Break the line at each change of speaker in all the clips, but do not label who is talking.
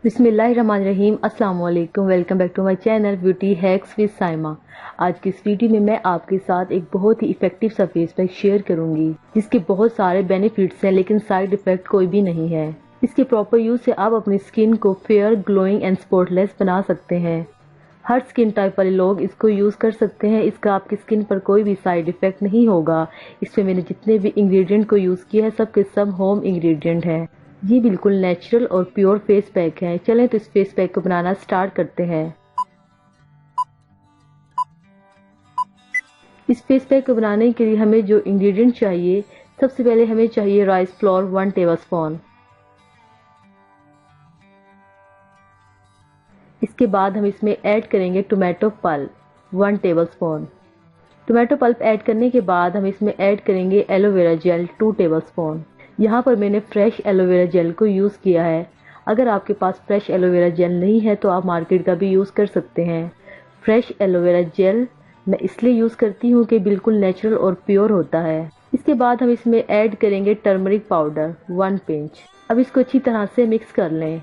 बिस्मिल्लाहिर्रहमानिर्रहीम। अस्सलाम वालेकुम। Welcome back to my channel beauty hacks with Saima. आज की इस वीडियो में मैं आपके साथ एक बहुत ही इफेक्टिव सा फेस पैक शेयर करूंगी जिसके बहुत सारे बेनिफिट्स हैं, लेकिन साइड इफेक्ट कोई भी नहीं है। इसके प्रॉपर यूज से आप अपनी स्किन को फेयर, ग्लोइंग एंड स्पॉटलेस बना सकते हैं। हर स्किन टाइप वाले लोग इसको यूज कर सकते हैं। इसका आपकी स्किन पर कोई भी साइड इफेक्ट नहीं होगा। इसमें मैंने जितने भी इंग्रेडिएंट को यूज किया है सब के सब होम इंग्रेडिएंट है। ये बिल्कुल नेचुरल और प्योर फेस पैक है। चलें तो इस फेस पैक को बनाना स्टार्ट करते हैं। इस फेस पैक को बनाने के लिए हमें जो इंग्रेडिएंट चाहिए, सबसे पहले हमें चाहिए राइस फ्लोर 1 टेबलस्पून। इसके बाद हम इसमें ऐड करेंगे tomato pulp 1 tablespoon. Tomato pulp add करने के बाद हम इसमें ऐड करेंगे एलोवेरा जेल 2 टेबलस्पून। यहाँ पर मैंने फ्रेश एलोवेरा जेल को यूज़ किया है। अगर आपके पास फ्रेश एलोवेरा जेल नहीं है तो आप मार्केट का भी यूज़ कर सकते हैं। फ्रेश एलोवेरा जेल मैं इसलिए यूज़ करती हूँ कि बिल्कुल नेचुरल और प्योर होता है। इसके बाद हम इसमें ऐड करेंगे टर्मरिक पाउडर 1 पिंच। अब इसको अच्छी तरह से मिक्स कर लें।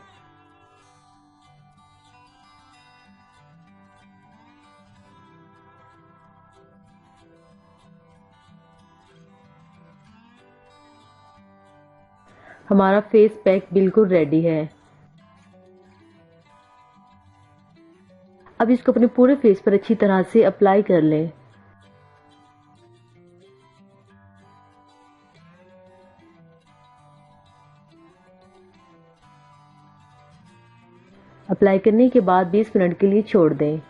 हमारा फेस पैक बिल्कुल रेडी है। अब इसको अपने पूरे फेस पर अच्छी तरह से अप्लाई कर लें। अप्लाई करने के बाद 20 मिनट के लिए छोड़ दें।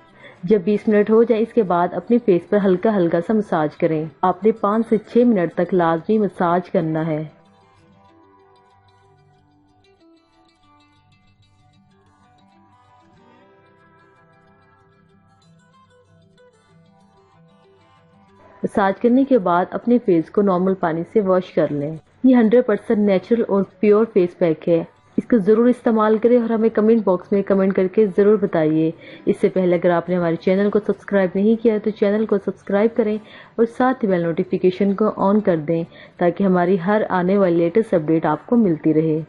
जब 20 मिनट हो जाए इसके बाद अपने फेस पर हल्का हल्का सा मसाज करें। आपने 5 से 6 मिनट तक लाजमी मसाज करना है। मसाज करने के बाद अपने फेस को नॉर्मल पानी से वॉश कर लें। ये 100% नेचुरल और प्योर फेस पैक है। इसको ज़रूर इस्तेमाल करें और हमें कमेंट बॉक्स में कमेंट करके ज़रूर बताइए। इससे पहले अगर आपने हमारे चैनल को सब्सक्राइब नहीं किया है तो चैनल को सब्सक्राइब करें और साथ ही बेल नोटिफिकेशन को ऑन कर दें ताकि हमारी हर आने वाली लेटेस्ट अपडेट आपको मिलती रहे।